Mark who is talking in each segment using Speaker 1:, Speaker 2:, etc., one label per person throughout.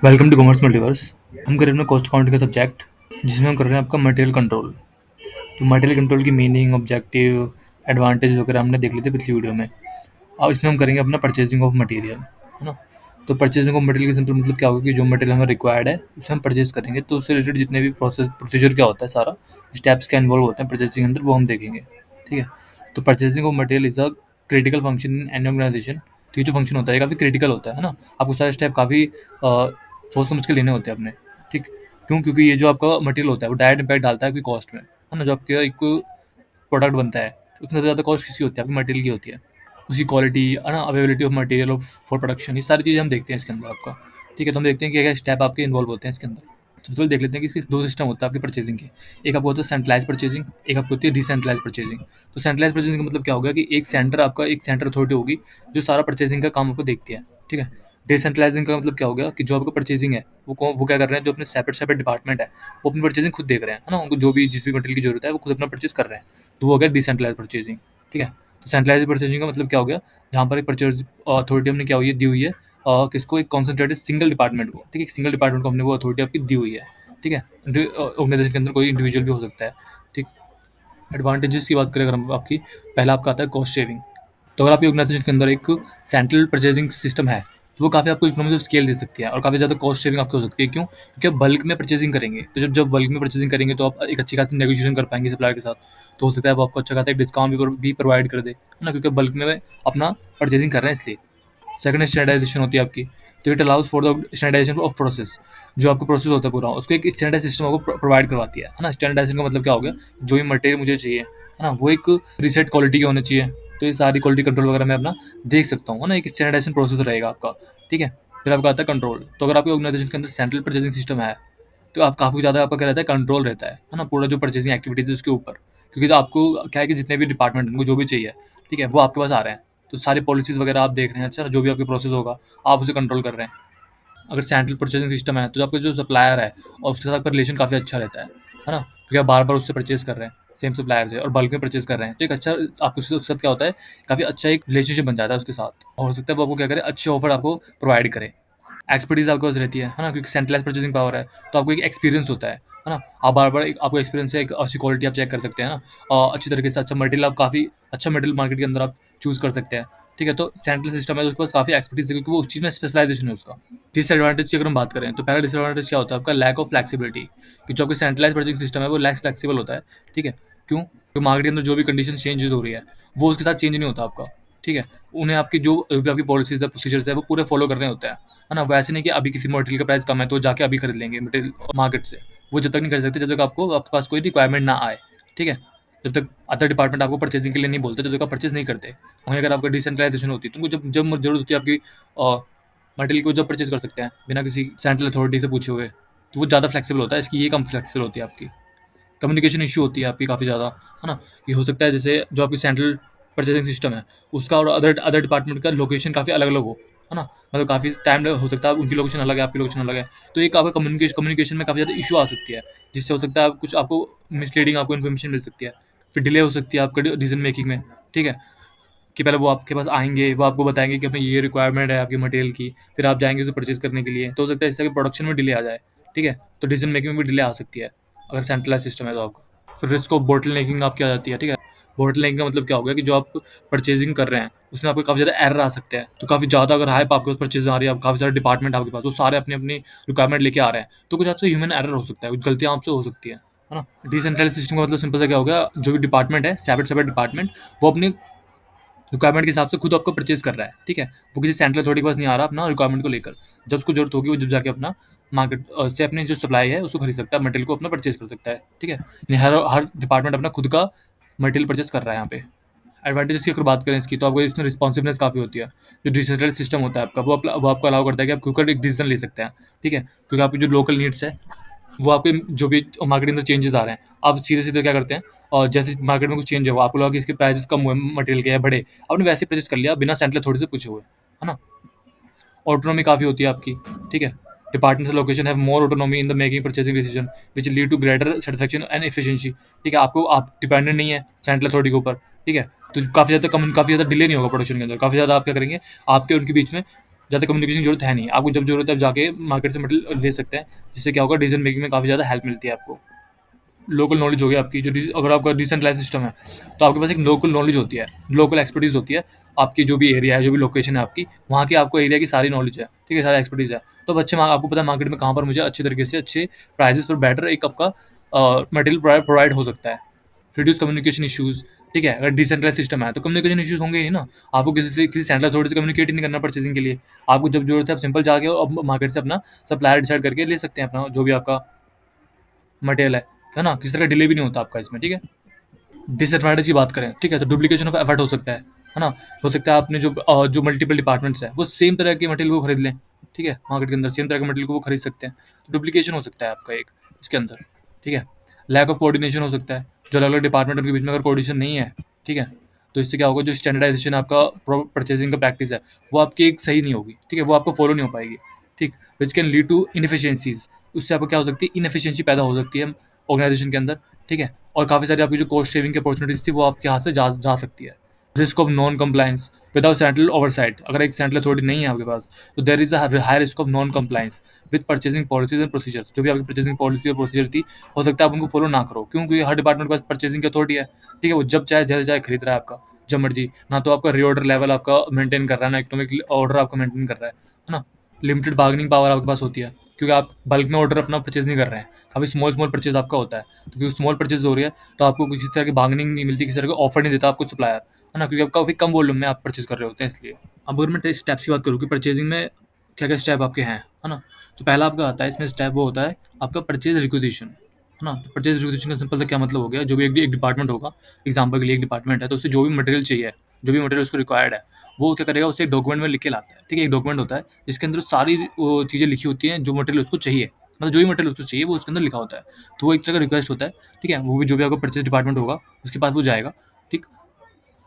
Speaker 1: Welcome to commerce multiverse. हम कर रहे हैं अपना कॉस्ट अकाउंटिंग का सब्जेक्ट, जिसमें हम कर रहे हैं आपका मटेरियल कंट्रोल। तो मटेरियल कंट्रोल की मीनिंग, ऑब्जेक्टिव, एडवांटेज वगैरह हमने देख लिए थे पिछली वीडियो में। अब इसमें हम करेंगे अपना परचेजिंग ऑफ मटेरियल, है ना। तो परचेजिंग ऑफ मटेरियल के सिंपल मतलब क्या होगा कि जो मटेरियल हमें रिक्वायर्ड है उसे हम परचेज करेंगे, तो उससे रिलेटेड जितने भी प्रोसीजर क्या होता है, सारा स्टेप्स क्या इन्वॉल्व होते हैं परचेजिंग के अंदर, वो हम देखेंगे। ठीक है। तो purchasing of material is a critical function in any organisation. तो ये जो फंक्शन होता है काफ़ी क्रिटिकल होता है ना। आपको सारे स्टेप काफ़ी सोच समझ के लेने होते हैं अपने। ठीक। क्यों? क्योंकि ये जो आपका मटेरियल होता है वो डायरेक्ट इम्पैक्ट डालता है आपकी कॉस्ट में, है ना। जो आपके एक प्रोडक्ट बनता है उसमें सबसे ज़्यादा कॉस्ट किसी होती है, आपकी मटेरियल की होती है। उसकी क्वालिटी, है ना, availability of material of for production, ये सारी चीज़ें हम देखते हैं इसके अंदर आपका। ठीक है। तो हम देखते हैं कि क्या स्टेप आपके इन्वॉल्व होते हैं इसके अंदर। तो चलो देख लेते हैं कि इसके दो सिस्टम होता है आपके परचेजिंग के। एक आपको होता है सेंट्रलाइज परचेजिंग, एक आपको होती है डिसेंट्रलाइज परचेजिंग। तो सेंट्रलाइज परचेजिंग का मतलब क्या होगा कि एक सेंटर अथॉरिटी होगी जो सारा परचेजिंग का काम आपको देखती है। ठीक है। डिसेंट्रलाइजिंग का मतलब क्या हो गया कि जो आपका परचेजिंग है वो क्या कर रहे हैं, जो अपने सेपरेट सेपरेट डिपार्टमेंट है वो अपनी परचेजिंग खुद देख रहे हैं, है ना। उनको जो भी जिस भी मटेरियल की जरूरत है वो खुद अपना परचेज कर रहे हैं। तो वो हो गया डिसेंट्रलाइज परचेजिंग। ठीक है। तो सेंट्रलाइज परचेजिंग का मतलब क्या हो गया, जहाँ पर एक परचेज अथॉरिटी हमने क्या हुई है, दी हुई है किसको, एक कॉन्सेंट्रेटेड सिंगल डिपार्टमेंट को। ठीक है। सिंगल डिपार्टमेंट को हमने वो अथॉरिटी आपकी दी हुई है। ठीक है। ऑर्गेनाइजेशन के अंदर कोई इंडिविजुअल भी हो सकता है। ठीक। एडवांटेजेस की बात करें अगर हम आपकी, पहला आपका आता है कॉस्ट सेविंग। तो अगर आपकी ऑर्गेनाइजेशन के अंदर एक सेंट्रल परचेजिंग सिस्टम है तो वो काफ़ी आपको इकोनॉमिक ऑफ स्केल दे सकती है और काफ़ी ज़्यादा कॉस्ट सेविंग आपकी हो सकती है। क्यों? क्योंकि आप बल्क में परचेजिंग करेंगे, तो जब जब बल्क में परचेजिंग करेंगे तो आप एक अच्छी खासी नेगोशिएशन कर पाएंगे सप्लायर के साथ। तो हो सकता है वो आपको अच्छा खासा एक डिस्काउंट भी प्रोवाइड कर दे, है ना, क्योंकि बल्क में अपना परचेजिंग कर रहे हैं इसलिए। सेकंड स्टैंडर्डाइजेशन होती है आपकी। तो it allows for the standardisation of process. जो आपका प्रोसेस होता है पूरा, उसको एक स्टैंडर्डाइज सिस्टम आपको प्रोवाइड करवाती है ना। स्टैंडर्डाइजेशन का मतलब क्या हो गया, जो भी मटेरियल मुझे चाहिए, है ना, वो एक रिसेट क्वालिटी की होनी चाहिए। तो ये सारी क्वालिटी कंट्रोल वगैरह मैं अपना देख सकता हूँ, है ना। एक स्टैंडर्डाइजेशन प्रोसेस रहेगा आपका। ठीक है। फिर आपका आता है कंट्रोल। तो अगर आपकी ऑर्गेनाइजेशन के अंदर सेंट्रल परचेजिंग सिस्टम है तो आप काफ़ी ज़्यादा आपका क्या रहता है, कंट्रोल रहता है ना, पूरा जो परचेजिंग एक्टिविटीज है उसके ऊपर। क्योंकि तो आपको क्या है कि जितने भी डिपार्टमेंट उनको जो भी चाहिए, ठीक है, वो आपके पास आ रहे हैं। तो सारी पॉलिसीज वगैरह आप देख रहे हैं, अच्छा, जो भी आपके प्रोसेस होगा आप उसे कंट्रोल कर रहे हैं। अगर सेंट्रल परचेजिंग सिस्टम है तो आपका जो सप्लायर है और उसके साथ आपका रिलेशन काफ़ी अच्छा रहता है ना, क्योंकि आप बार बार उससे परचेज कर रहे हैं सेम सप्लायर से और बल्क में परचेज कर रहे हैं, तो एक अच्छा आपको उसके साथ क्या होता है, काफ़ी अच्छा एक रिलेशनशिप बन जाता है उसके साथ। और हो सकता है वो आपको क्या करे, अच्छे ऑफर आपको प्रोवाइड करे। एक्सपर्टीज आपके पास रहती है ना, क्योंकि सेंट्रलाइज परचेजिंग पावर है तो आपको एक एक्सपीरियंस होता है ना। आप बार बार आपको एक्सपीरियंस है, एक अच्छी क्वालिटी आप चेक कर सकते हैं ना, अच्छी तरीके से अच्छा मटेरियल, आप काफ़ी अच्छा मटेरियल मार्केट के अंदर आप चूज़ कर सकते हैं। ठीक है। तो सेंट्रल सिस्टम है तो उसके पास काफ़ी एक्सपर्टीज है, क्योंकि वो उस चीज़ में स्पेशलाइजेशन है उसका। डिसएडवांटेज की अगर हम बात करें तो पहला डिसएडवांटेज क्या होता है आपका, लैक ऑफ फ्लेक्सिबिलिटी। कि जो आपका सेंट्रलाइज परचेजिंग सिस्टम है वो लैक्स फ्लेक्सिबल होता है। ठीक है। क्यों? तो मार्केट के अंदर जो भी कंडीशन चेंजेस हो रही है वो उसके साथ चेंज नहीं होता आपका। ठीक है। उन्हें आपकी जो भी आपकी पॉलिसीज है, प्रोसीजर्स है, वो पूरे फॉलो करने होते हैं, है ना। वैसे नहीं कि अभी किसी मटेरियल का प्राइस कम है तो जाके अभी खरीद लेंगे मटेरियल मार्केट से। वो जब तक नहीं कर सकते जब तक आपको आपके पास कोई रिक्वायरमेंट ना आए। ठीक है। जब तक अदर डिपार्टमेंट आपको परचेजिंग के लिए नहीं बोलते, जब तक आप परचेज नहीं करते। वहीं अगर आपका डिसेंट्रलाइजेशन होती है तुमको जब जब जरूरत होती है आपकी मटेरियल को, जब परचेज कर सकते हैं बिना किसी सेंट्रल अथॉरिटी से पूछे हुए, तो वो ज़्यादा फ्लेक्सिबल होता है। इसकी ये कम फ्लेक्सिबल होती है आपकी। कम्युनिकेशन इशू होती है आपकी काफ़ी ज़्यादा, है ना। ये हो सकता है जैसे जो आपकी सेंट्रल परचेजिंग सिस्टम है उसका और अदर अदर डिपार्टमेंट का लोकेशन काफ़ी अलग अलग हो, है ना। मतलब काफ़ी टाइम हो सकता है, उनकी लोकेशन अलग है, आपकी लोकेशन अलग है। तो एक आपका कम्युनिकेशन में काफ़ी ज़्यादा इशू आ सकती है, जिससे हो सकता है कुछ आपको मिसलीडिंग आपको इन्फॉर्मेशन मिल सकती है। फिर डिले हो सकती है आपका डिसीजन मेकिंग में। ठीक है। कि पहले वो आपके पास आएंगे, वो आपको बताएंगे कि अपनी ये रिक्वायरमेंट है आपकी मटेरियल की, फिर आप जाएंगे उसे परचेज करने के लिए, तो हो सकता है इससे कि प्रोडक्शन में डिले आ जाए। ठीक है। तो डिसीजन मेकिंग में भी डिले आ सकती है अगर सेंट्रलाइज सिस्टम है तो आपका। फिर रिस्क ऑफ बोटल नेकिंग आपकी आ जाती है। ठीक है। बोटल नेकिंग का मतलब क्या हो गया कि जो आप परचेजिंग कर रहे हैं उसमें आपको काफ़ी ज़्यादा एरर आ सकते हैं। तो काफ़ी ज़्यादा अगर हाइप आपके पास परचेज आ रही है, काफ़ी सारे डिपार्टमेंट आपके पास, वो सारे अपनी अपनी रिक्वायरमेंट लेके आ रहे हैं, तो कुछ आपसे ह्यूमन एरर हो सकता है, कुछ गलतियाँ आपसे हो सकती है ना। डिसेंट्रलाइज सिस्टम का मतलब सिंपल सा क्या हो गया, जो भी डिपार्टमेंट है, सेपरेट सेपरेट डिपार्टमेंट, वो अपनी रिक्वायरमेंट के हिसाब से खुद आपको परचेज कर रहा है। ठीक है। वो किसी सेंट्रल अथॉरिटी के पास नहीं आ रहा अपना रिक्वायरमेंट को लेकर। जब उसको जरूरत होगी वो जब जाके अपना मार्केट से अपनी जो सप्लाई है उसको खरीद सकता है, मटेरियल को अपना परचेज कर सकता है। ठीक है। यानी हर हर डिपार्टमेंट अपना खुद का मटेरियल परचेज कर रहा है यहाँ पे। एडवांटेजेस की अगर बात करें इसकी, तो आपको इसमें रिस्पॉन्सिवनेस काफ़ी होती है। जो डिजिटल सिस्टम होता है आपका, वो आपको अलाउ करता है कि आप क्विकर एक डिसीजन ले सकते हैं। ठीक है। क्योंकि आपकी जो लोकल नीड्स है, वो आपके जो भी मार्केट के अंदर चेंजेस आ रहे हैं, आप सीधे सीधे क्या करते हैं, और जैसे मार्केट में कुछ चेंज हुआ, आपको लगा कि इसके प्राइसेस कम हुए मटेरियल के या बढ़े, आपने वैसे परचेज कर लिया बिना सेंट्रल अथॉरिटी से पूछे हुए, है ना। ऑटोनॉमी काफ़ी होती है आपकी। ठीक है। Departmental location have more autonomy in the making purchasing decision which lead to greater satisfaction and efficiency. ठीक है। आप डिपेंडेंट नहीं है सेंट्रल अथॉरिटी के ऊपर। ठीक है। तो काफ़ी ज़्यादा डिले नहीं होगा प्रोडक्शन के अंदर, काफ़ी ज़्यादा आप क्या करेंगे, आपके उनके बीच में ज़्यादा कम्युनिकेशन की जरूरत है नहीं। आपको जब जरूरत है आप जाके मार्केट से मटेरियल ले सकते हैं, जिससे क्या होगा डिसीजन मेकिंग में काफ़ी ज़्यादा हेल्प मिलती है आपको। लोकल नॉलेज होगी आपकी, जो अगर आपका डिसेंट्रलाइज सिस्टम है तो आपके पास एक लोकल नॉलेज होती है, लोकल एक्सपर्टीज होती है। आपकी जो भी एरिया है, जो भी लोकेशन है आपकी, वहाँ की आपको एरिया की सारी नॉलेज है, ठीक है, सारा एक्सपर्टीज है। तो अब अच्छे आपको पता है मार्केट में कहाँ पर मुझे अच्छे तरीके से अच्छे प्राइजेस पर बेटर एक आपका मटेरियल प्रोवाइड हो सकता है। रिड्यूस कम्युनिकेशन इशूज़, ठीक है। अगर डिसेंट्रलाइज सिस्टम है तो कम्युनिकेशन इशूज़ होंगे ही नहीं ना। आपको किसी सेंट्रल अथॉरिटी से कम्युनिकेट ही नहीं करना परचेजिंग के लिए। आपको जब जरूरत है आप सिंपल जाके और मार्केट से अपना सप्लायर डिसाइड करके ले सकते हैं अपना जो भी आपका मटेरियल है ना। किसी तरह का डिले भी नहीं होता आपका इसमें, ठीक है। डिसएडवांटेज की बात करें, ठीक है, तो डुप्लीकेशन ऑफ एफर्ट हो सकता है ना। हो सकता है आपने जो मल्टीपल डिपार्टमेंट्स हैं वो सेम तरह के मटेरियल को खरीद लें, ठीक है, मार्केट के अंदर सेम तरह के मटेरियल को वो खरीद सकते हैं, तो डुप्लीकेशन हो सकता है आपका एक इसके अंदर, ठीक है। लैक ऑफ कोऑर्डिनेशन हो सकता है, जो अलग अलग डिपार्टमेंट के बीच में अगर कोऑर्डिनेशन नहीं है, ठीक है, तो इससे क्या होगा, जो स्टैंडर्डाइजेशन आपका परचेजिंग का प्रैक्टिस है वो आपकी एक सही नहीं होगी, ठीक है, वो आपको फॉलो नहीं हो पाएगी, ठीक, which can lead to inefficiencies. उससे आपको क्या हो सकती है, इनएफिशिएंसी पैदा हो सकती है ऑर्गेनाइजेशन के अंदर, ठीक है। और काफ़ी सारी आपकी जो कॉस्ट सेविंग की अपॉर्चुनिटीज़ थी वो आपके हाथ से जा सकती है। Risk of non compliance without central oversight, अगर एक सेंट्रल अथॉरिटी नहीं है आपके पास तो there is a high risk of non compliance with purchasing policies and procedures. जो भी आपकी परचेजिंग पॉलिसी और प्रोसीजर थी, हो सकता है आप उनको फॉलो ना करो, क्योंकि हर डिपार्टमेंट के पास परचेजिंग की अथॉरिटी है, ठीक है, वो जब चाहे जैसे चाहे खरीद रहा है आपका, जब मर्जी, ना तो आपका रीऑर्डर लेवल आपका मेंटेन कर रहा है, ना इकोनॉमिक ऑर्डर आपका मेंटेन कर रहा है ना। लिमिटेड बार्गेनिंग पावर आपके पास होती है, क्योंकि आप बल्क में ऑर्डर अपना परचेज नहीं कर रहे हैं, काफ़ी स्मॉल स्मॉल परचेज आपका होता है, तो क्योंकि स्मॉल परचेज हो रही है तो आपको किसी तरह की बार्गेनिंग नहीं मिलती, किसी तरह का ऑफर नहीं देता आपको सप्लायर, है ना, क्योंकि आप काफ़ी कम वॉल्यूम में आप परचेज कर रहे होते हैं इसलिए। अब अगर मैं स्टेप्स की बात करूँ कि परचेजिंग में क्या क्या स्टेप आपके हैं, है ना, तो पहला आपका आता है इसमें स्टेप, वो होता है आपका परचेज रिक्विजिशन, है ना। तो परचेज रिक्विजिशन का सिंपल सा क्या मतलब हो गया, जो भी एक डिपार्टमेंट होगा, एग्जाम्पल के लिए एक डिपार्टमेंट है, तो उससे जो भी मटेरियल चाहिए, जो भी मटेरियल उसको रिक्वायर्ड है, वो क्या करेगा, उसे एक डॉक्यूमेंट में लिख के लाता है, ठीक है। एक डॉक्यूमेंट होता है जिसके अंदर सारी वो चीज़ें लिखी होती हैं जो मटेरियल उसको चाहिए, मतलब जो भी मटेरियल उसको चाहिए वो उसके अंदर लिखा होता है। तो वो एक तरह का रिक्वेस्ट होता है, ठीक है, वो भी जो भी आपका परचेज डिपार्टमेंट होगा उसके पास वो जाएगा, ठीक।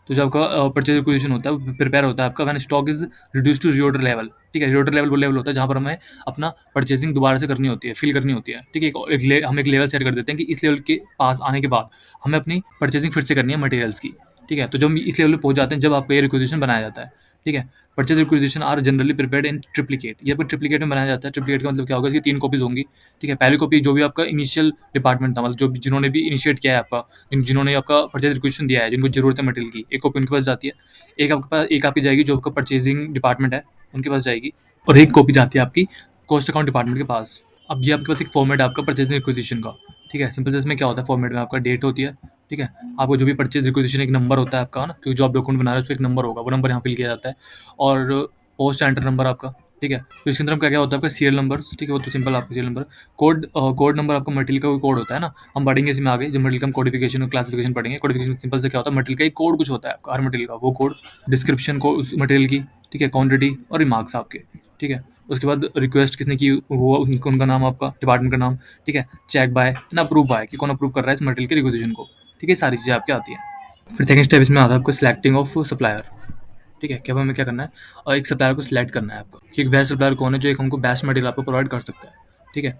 Speaker 1: तो जो आपका परचेज रिक्विजिशन होता है वो प्रिपेयर होता है आपका when stock is reduce to reorder level, ठीक है। रीऑर्डर लेवल वो लेवल होता है जहाँ पर हमें अपना परचेजिंग दोबारा से करनी होती है, फिल करनी होती है, ठीक है। हम एक लेवल सेट कर देते हैं कि इस लेवल के पास आने के बाद हमें अपनी परचेजिंग फिर से करनी है मटेरियल्स की, ठीक है। तो जब हम इस लेवल पे पहुंच जाते हैं, जब आपका ये रिक्विजिशन बनाया जाता है, ठीक है। Purchase requisition are generally prepared in triplicate, ये आपको ट्रिप्लिकेट में बनाया जाता है। ट्रिप्लिकेट का मतलब क्या होगा, इसकी 3 कॉपीज होंगी, ठीक है। पहली कॉपी जो भी आपका इनिशियल डिपार्टमेंट था, मतलब जो जिन्होंने भी इनिशिएट किया है आपका, जिन्होंने आपका परचेज रिक्वेजिशन दिया है, जिनको जरूरत है मटेरियल की, एक कॉपी उनके पास जाती है। एक आपकी जाएगी जो आपका परचेजिंग डिपार्टमेंट है उनके पास जाएगी, और एक कॉपी जाती है आपकी कॉस्ट अकाउंट डिपार्टमेंट के पास। अब ये आपके पास एक फॉर्मेट है आपका परचेजिंग रिक्वेजिशन का, ठीक है। सिंपल से इसमें क्या होता है, फॉर्मेट में आपका डेट होती है, ठीक है। आपको जो भी परचेज रिक्वेजिशन एक नंबर होता है आपका, है ना, क्योंकि जो आप डॉक्यूमेंट बना रहे हैं उसको एक नंबर होगा, वो नंबर यहाँ फिल किया जाता है, और पोस्ट एंटर नंबर आपका, ठीक है। तो इसके अंदर क्या क्या होता है आपका सीरियल नंबर्स, ठीक है, वो तो सिंपल आपका सीरियल नंबर। कोड नंबर आपका मटेरियल का कोई कोड होता है ना, हम पढ़ेंगे इसमें आगे, जो मटेरियल का हम कोडिफिकेशन और क्लासिफिकेशन पढ़ेंगे। कोडिफिकेशन सिंपल से क्या होता है, मटेरियल का एक कोड कुछ होता है आपका, हर मटेरियल का वो कोड, डिस्क्रिप्शन को उस मटेरियल की, ठीक है, क्वांटिटी और रिमार्क्स आपके, ठीक है। उसके बाद रिक्वेस्ट किसने की, वो उनका नाम, आपका डिपार्टमेंट का नाम, ठीक है। चेक बाय ना अप्रूव बाय, कि कौन अप्रूव कर रहा है इस मटेरियल के रिक्वेजिशन को, ठीक है, सारी चीज़ें आपकी आती हैं। फिर सेकंड स्टेप इसमें आता है आपको सिलेक्टिंग ऑफ सप्लायर, ठीक है। क्या हमें क्या करना है, और एक सप्लायर को सिलेक्ट करना है आपको कि एक बेस्ट सप्लायर कौन है जो एक हमको बेस्ट मटेरियल आपको प्रोवाइड कर सकता है, ठीक है।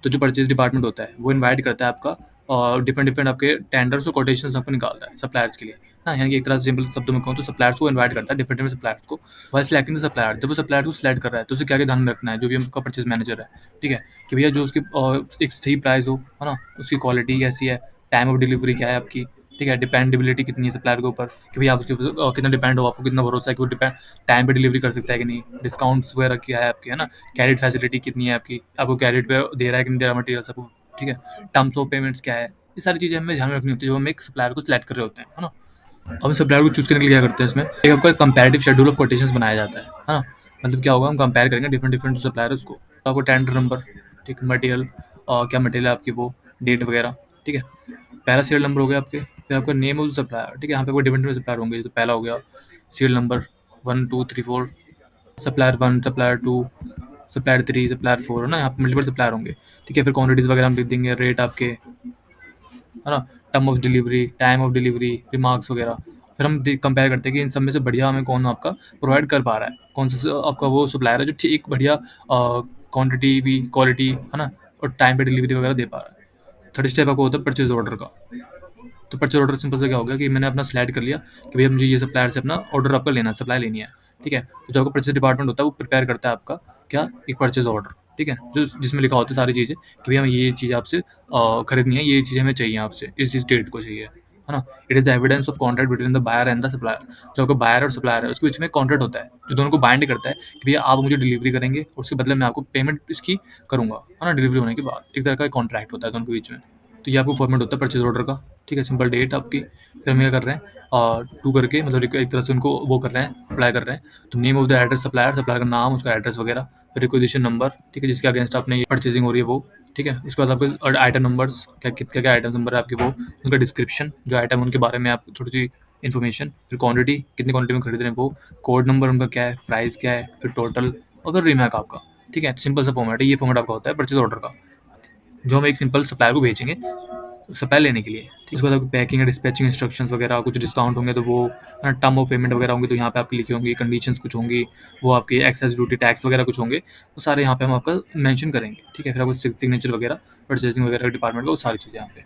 Speaker 1: तो जो परचेज डिपार्टमेंट होता है वो इनवाइट करता है आपका, और डिफरेंट डिफरेंट आपके टेंडर्स और कोटेशन आपको निकालता है सप्लायर्स के लिए, ना, यानी कि एक तरह से सिंपल शब्दों में कहूँ तो सप्लायर्स को इनवाइट करता है, डिफरेंट डिफरेंट सप्लायर्स को। वाइल सिलेक्टिंग द सप्लायर, जब वो सप्लायर को सिलेक्ट कर रहा है तो उसे क्या क्या ध्यान में रखना है, जो भी हमका परचेज मैनेजर है, ठीक है, कि भैया जो उसकी एक सही प्राइस हो, है ना, उसकी क्वालिटी कैसी है, टाइम ऑफ डिलीवरी क्या है आपकी, ठीक है, डिपेंडेबिलिटी कितनी है सप्लायर के ऊपर, कि भैया आप उसके ऊपर कितना डिपेंड हो, आपको कितना भरोसा है कि वो डिपेंड टाइम पे डिलीवरी कर सकता है कि नहीं, डिस्काउंट्स वगैरह क्या है आपकी, है ना, क्रेडिट फैसिलिटी कितनी है आपकी, आपको क्रेडिट पे दे रहा है कि नहीं दे रहा मटेरियल सबको, ठीक है, टर्म्स ऑफ पेमेंट्स क्या है, ये सारी चीज़ें हमें ध्यान में रखनी होती है जब हम एक सप्लायर को सिलेक्ट कर रहे होते हैं, है ना। अब सप्लायर को चूज करने के लिए क्या करते हैं, इसमें एक आपका कंपैरेटिव शेड्यूल ऑफ कोटेशंस बनाया जाता है ना। मतलब क्या होगा, हम कंपेयर करेंगे डिफरेंट डिफरेंट सप्लायर उसको, तो आपको टेंडर नंबर, ठीक, मटेरियल और क्या मटेरियल है आपकी, वो डेट वगैरह, ठीक है। पहला सीरियल नंबर हो गया आपके, फिर आपका नेम ऑफ सप्लायर, ठीक है, यहाँ पे कोई डिफरेंट सप्लायर होंगे, तो पहला हो गया serial number 1 2 3 4, supplier 1, supplier 2, supplier 3, supplier 4, है ना, यहाँ पे मल्टीपल सप्लायर होंगे, ठीक है। फिर क्वांटिटीज वगैरह हम लिख देंगे, रेट आपके, है ना, term of delivery, time of delivery, remarks वगैरह। फिर हम कंपेयर करते हैं कि इन सब में से बढ़िया हमें कौन आपका प्रोवाइड कर पा रहा है, कौन सा आपका वो सप्लायर है जो ठीक बढ़िया क्वांटिटी भी, क्वालिटी, है ना, और टाइम पे डिलीवरी वगैरह दे पा रहा है। थर्ड स्टेप आपको होता है परचेज ऑर्डर का। तो परचेज ऑर्डर सिंपल से क्या हो गया कि मैंने अपना सिलेक्ट कर लिया कि भैया मुझे ये सप्लायर से अपना ऑर्डर आपका लेना है, सप्लाई लेनी है, ठीक है? तो जो आपका परचेज़ डिपार्टमेंट होता है वो प्रिपेयर करता है आपका क्या, एक परचेज़ ऑर्डर, ठीक है? जो जिसमें लिखा होता है सारी चीज़ें कि भई हमें ये चीज़ आपसे खरीदनी है, ये चीज़ें हमें चाहिए आपसे, इस डेट को चाहिए, है ना? It is the evidence of contract between the buyer and the supplier. जो आपका बायर और सप्लायर है उसके बीच में कॉन्ट्रैक्ट होता है, जो दोनों को बाइंड करता है कि भैया आप मुझे डिलीवरी करेंगे और उसके बदले मैं आपको पेमेंट इसकी करूँगा, है ना? डिलीवरी होने के बाद एक तरह का कॉन्ट्रैक्ट होता है दोनों के बीच में। तो ये आपको फॉर्मेट होता है परचेज़ ऑर्डर का, ठीक है? सिंपल डेट आपकी, फिर हम क्या कर रहे हैं टू करके मतलब एक तरह से उनको वो कर रहे हैं, अप्लाई कर रहे हैं। तो name of the address supplier, supplier का नाम, उसका एड्रेस वगैरह, फिर रिक्वेजिशन नंबर, ठीक है? जिसके अगेंस्ट आपने ये परचेजिंग हो रही है वो, ठीक है? उसके बाद आपके आइटम नंबर्स, क्या आइटम नंबर है आपके वो, उनका डिस्क्रिप्शन, जो आइटम उनके बारे में आप थोड़ी सी इन्फॉर्मेशन, फिर क्वांटिटी, कितनी क्वांटिटी में खरीद रहे हैं वो, कोड नंबर उनका क्या है, प्राइस क्या है, फिर टोटल और फिर रीमैक आपका, ठीक है? सिंपल सा फॉर्मेट है, ये फॉर्मेट आपका होता है परचेज ऑर्डर का, जो हम एक सिंपल सप्लायर को भेजेंगे सप्लाई लेने के लिए, ठीक है? उसके बाद आपकी पैकिंग एंड डिस्पैचिंग इंस्ट्रक्शंस वगैरह, कुछ डिस्काउंट होंगे तो वो, टर्म ऑफ पेमेंट वगैरह होंगे तो यहाँ पे आपकी लिखी होंगी, कंडीशंस कुछ होंगी, वो आपके एक्साइज ड्यूटी टैक्स वगैरह कुछ होंगे, वो सारे यहाँ पे हम आपका मेंशन करेंगे, ठीक है? फिर आपको सिग्नेचर वगैरह, परचेजिंग वगैरह डिपार्टमेंट का, वो सारी चीज़ें यहाँ पे।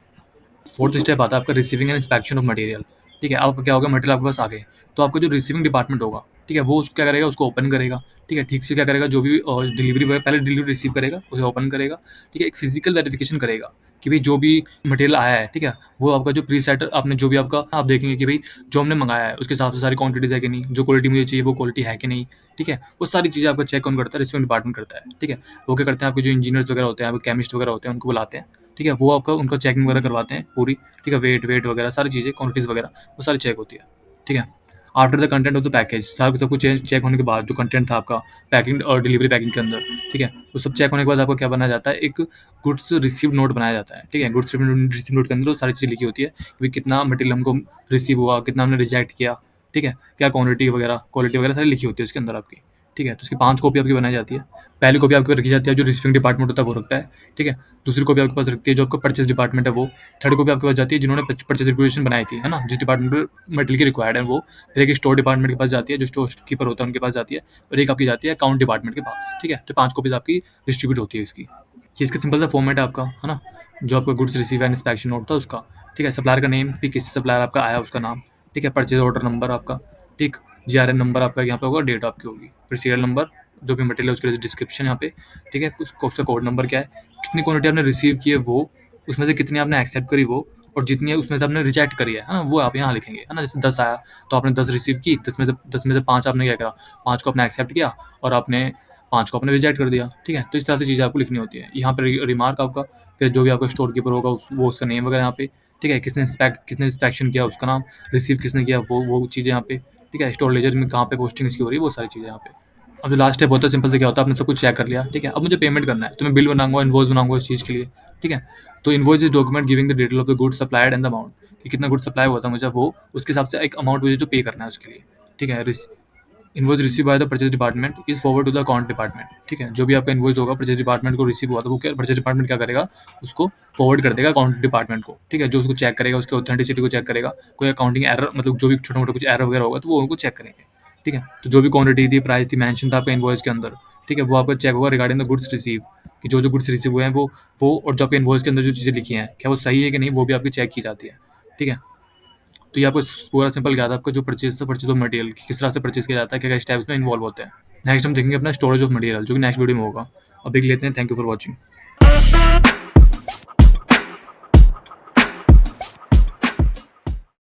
Speaker 1: फोर्थ स्टेप आता है आपका receiving end inspection of material, ठीक है? आपका क्या होगा, मटेरियल आपके पास आ गए तो आपका जो रिसीविंग डिपार्टमेंट होगा, ठीक है? वो उसको क्या करेगा, उसको ओपन करेगा, ठीक है? ठीक से क्या करेगा, जो भी डिलीवरी पहले डिलीवरी रिसीव करेगा, उसे ओपन करेगा, ठीक है? एक फिजिकल वेरिफिकेशन करेगा कि भाई जो भी मटेरियल आया है, ठीक है? वो आपका जो प्री सेट आपने जो भी आपका आप देखेंगे कि भाई जो हमने मंगाया है उसके हिसाब से सारी क्वांटिटीज है कि नहीं, जो क्वालिटी मुझे चाहिए वो क्वालिटी है कि नहीं, ठीक है? वो सारी चीज़ें आपका चेक कौन करता है, रिसीविंग डिपार्टमेंट करता है, ठीक है? वो क्या करते हैं, आपके जो इंजीनियर्स वगैरह होते हैं, आपके केमिस्ट वगैरह होते हैं, उनको बुलाते हैं, ठीक है? वो आपका उनका चेकिंग वगैरह करवाते हैं पूरी, ठीक है? वेट वगैरह सारी चीज़ें, क्वांटिटीज़ वगैरह वो सारी चेक होती है, ठीक है? After the content of the package, सारा सब कुछ चेक होने के बाद जो कंटेंट था आपका पैकिंग और डिलीवरी पैकिंग के अंदर, ठीक है? वो सब चेक होने के बाद आपको क्या बनाया जाता है, एक गुड्स रिसीव नोट बनाया जाता है, ठीक है? गुड्स रिसीव नोट के अंदर वो सारी चीज़ें लिखी होती है कि भाई कितना मटेरियल हमको रिसीव हुआ, कितना हमने रिजेक्ट किया, ठीक है? क्या क्वालिटी वगैरह सारी लिखी होती है उसके अंदर आपकी, ठीक है? तो उसकी 5 कॉपी आपकी बनाई जाती है। पहली कॉपी आपके पास रखी जाती है जो रिसीविंग डिपार्टमेंट होता है वो रखता है, ठीक है? दूसरी कॉपी आपके पास रखती है जो आपका परचेज डिपार्टमेंट है वो, थर्ड कॉपी आपके पास जाती है जिन्होंने परचेज रिक्वेजिशन बनाई थी, है ना? जिस डिपार्टमेंट में मटेरियल की रिक्वायर्ड है वो, फिर एक स्टोर डिपार्टमेंट के पास जाती है, जो स्टोर कीपर होता है उनके पास जाती है, और एक आपकी जाती है अकाउंट डिपार्टमेंट के पास, ठीक है? तो 5 कॉपीज आपकी डिस्ट्रीब्यूट होती है इसकी। ये इसका सिंपल सा फॉर्मेट है आपका, है ना? जो आपका goods receive and inspection note था उसका, ठीक है? सप्लायर का नेम, फिर किसी सप्लायर आपका आया उसका नाम, ठीक है? परचेज ऑर्डर नंबर आपका, ठीक? जीआरएन नंबर आपका यहाँ पे होगा, डेट आपकी होगी, फिर सीरियल नंबर, जो भी मटेरियल है उसके लिए डिस्क्रिप्शन यहाँ पे, ठीक है? उसका कोड नंबर क्या है, कितनी क्वांटिटी आपने रिसीव की है वो, उसमें से कितनी आपने एक्सेप्ट करी वो, और जितनी है उसमें से आपने रिजेक्ट करी है ना? वो आप यहाँ लिखेंगे, है ना? जैसे 10 आया तो आपने 10 रिसीव की, 10 में से 5 आपने क्या करा, 5 को आपने एक्सेप्ट किया और आपने 5 को आपने रिजेक्ट कर दिया, ठीक है? तो इस तरह से चीज़ें आपको लिखनी होती है। यहाँ पे रिमार्क आपका, फिर जो भी आपका स्टोर कीपर होगा वो उसका नेम वगैरह यहाँ पे, ठीक है? किसने इंस्पेक्शन किया उसका नाम, रिसीव किसने किया वो चीज़ें यहाँ पे, ठीक है? स्टोर लेजर में कहाँ पे पोस्टिंग इसकी हो रही है वो सारी चीज़ें यहाँ पे। अब जो लास्ट स्टेप होता है सिंपल से क्या होता है, आपने सब कुछ चेक कर लिया, ठीक है? अब मुझे पेमेंट करना है तो मैं बिल बनाऊंगा, इनवॉइस बनाऊंगा इस चीज़ के लिए, ठीक है? तो invoice is document giving the detail of the good supplied and the amount, कि कितना गुड सप्लाई हुआ था मुझे वो, उसके हिसाब से एक अमाउंट मुझे जो पे करना है उसके लिए, ठीक है? Invoice receive by the purchase department is forward to the account department, ठीक है? जो भी आपका इनवॉइस होगा परचेज डिपार्टमेंट को रिसीव हुआ तो वो क्या परचेज डिपार्टमेंट क्या करेगा, उसको फॉरवर्ड कर देगा अकाउंट डिपार्टमेंट को, ठीक है? जो उसको चेक करेगा, उसकी ऑथेंटिसिटी को चेक करेगा, कोई अकाउंटिंग एरर मतलब जो भी छोटा मोटा कुछ एरर वगैरह होगा तो वो उनको चेक करेंगे, ठीक है? तो जो भी क्वांटिटी थी, प्राइस थी, मेंशन था आपका इनवॉइस के अंदर, ठीक है? वो आपका चेक होगा रिगार्डिंग द गुड्स रिसीव, कि जो गुड्स रिसीव हुए हैं वो और जो आपके इनवॉइस के अंदर जो चीज़ें लिखी हैं क्या वो सही है कि नहीं, वो भी आपकी चेक की जाती है, ठीक है? तो ये आपको पूरा सिंपल क्या था, आपका जो परचेज था, परचेज ऑफ मटेरियल किस तरह से परचेज किया जाता है, क्या क्या स्टेप्स में इन्वॉल्व होते हैं। नेक्स्ट हम देखेंगे अपना स्टोरेज ऑफ मटेरियल, जो कि नेक्स्ट वीडियो में होगा। अब देख लेते हैं। Thank you for watching.